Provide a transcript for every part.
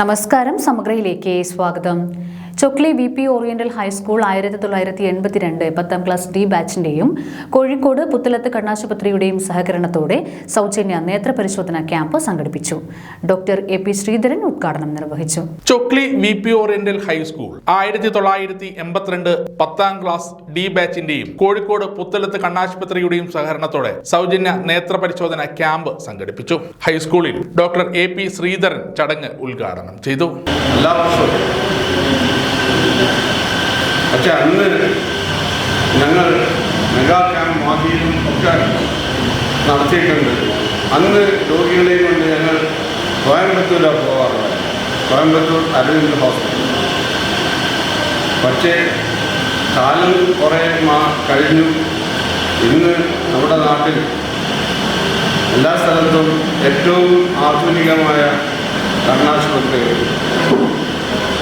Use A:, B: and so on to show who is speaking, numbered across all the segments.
A: നമസ്കാരം, സമഗ്രയിലേക്ക് സ്വാഗതം. ചൊക്ലി VP ഓറിയന്റൽ ഹൈസ്കൂൾ 1982 10ാം ക്ലാസ് D ബാച്ചിന്റെയും കോഴിക്കോട് പുത്തലത്ത് കണ്ണാശുപത്രിയുടെയും സഹകരണത്തോടെ സൗജന്യ നേത്രപരിശോധന ക്യാമ്പ് സംഘടിപ്പിച്ചു. ഡോക്ടർ AP ശ്രീധരൻ ഉദ്ഘാടനം നിർവഹിച്ചു.
B: ചൊക്ലി VP ഓറിയന്റൽ ഹൈസ്കൂൾ 1982 10ാം ക്ലാസ് D ബാച്ചിന്റെയും കോഴിക്കോട് പുത്തലത്ത് കണ്ണാശുപത്രിയുടെയും സഹകരണത്തോടെ സൗജന്യ നേത്രപരിശോധന ക്യാമ്പ് സംഘടിപ്പിച്ചു. ഹൈസ്കൂളിൽ ഡോക്ടർ AP ശ്രീധരൻ ചടങ്ങ് ഉദ്ഘാടനം ചെയ്തു.
C: പക്ഷെ അന്ന് ഞങ്ങൾ മെഗാ ക്യാമ്പ് മാതിയിലും ഒക്കെ നടത്തിയിട്ടുണ്ട്. അന്ന് രോഗികളെയും കൊണ്ട് ഞങ്ങൾ കോയമ്പത്തൂരാണ് പോകാറുള്ളത്, കോയമ്പത്തൂർ അരവിന്ദ് ഹോസ്പിറ്റൽ. പക്ഷേ കാലം കുറേ കഴിഞ്ഞു. ഇന്ന് നമ്മുടെ നാട്ടിൽ എല്ലാ സ്ഥലത്തും ഏറ്റവും ആധുനികമായ കണ്ണാശുപത്രി.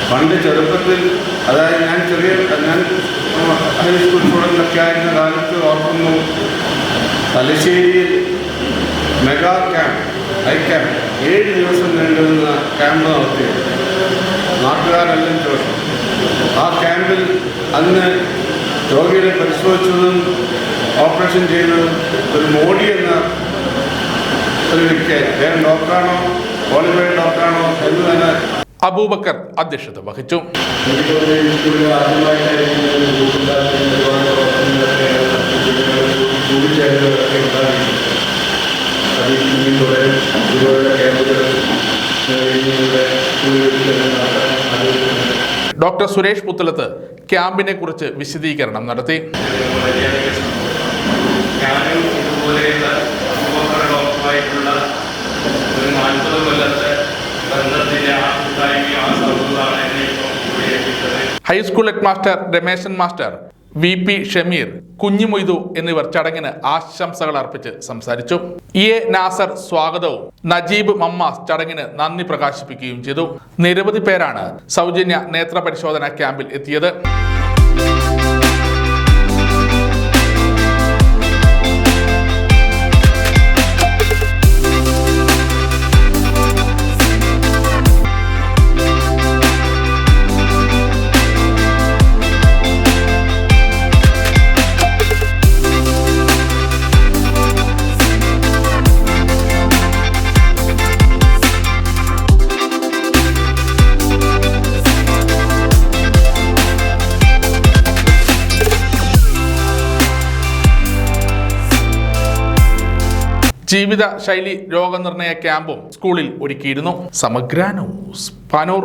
C: പണ്ട് ചെറുപ്പത്തിൽ, അതായത് ഞാൻ ഹൈസ്കൂൾ സ്റ്റുഡൻ്റൊക്കെ ആയിരുന്ന കാലത്ത് ഓർക്കുന്നു, തലശ്ശേരിയിൽ മെഗാ ക്യാമ്പ്, ഹൈ ക്യാമ്പ് 7 ദിവസം നീണ്ടുനിന്ന ക്യാമ്പ് നടത്തി. നാട്ടുകാരെല്ലാം ചോദിച്ചു. ആ ക്യാമ്പിൽ അന്ന് രോഗികളെ പരിശോധിച്ചതും ഓപ്പറേഷൻ ചെയ്തതും ഒരു മോഡി എന്ന ഒരു വ്യക്തിയായി. ഡോക്ടറാണോ ക്വാളിഫൈഡ് ഡോക്ടറാണോ എന്ന് തന്നെ
B: അബൂബക്കർ അധ്യക്ഷത വഹിച്ചു. ഡോക്ടർ സുരേഷ് പുത്തലത്ത് ക്യാമ്പിനെ കുറിച്ച് വിശദീകരണം നടത്തി. High school head master Rameshan master, VP Shameer, Kunhimoithu എന്നിവർ ചടങ്ങിന് ആശംസകൾ അർപ്പിച്ച് സംസാരിച്ചു. EA നാസർ സ്വാഗതവും നജീബ് മമ്മാസ് ചടങ്ങിന് നന്ദി പ്രകാശിപ്പിക്കുകയും ചെയ്തു. നിരവധി പേരാണ് സൗജന്യ നേത്ര പരിശോധന ക്യാമ്പിൽ എത്തിയത്. ജീവിത ശൈലി രോഗനിർണയ ക്യാമ്പും സ്കൂളിൽ ഒരുക്കിയിരുന്നു. സമഗ്ര ന്യൂസ്, പാനൂർ.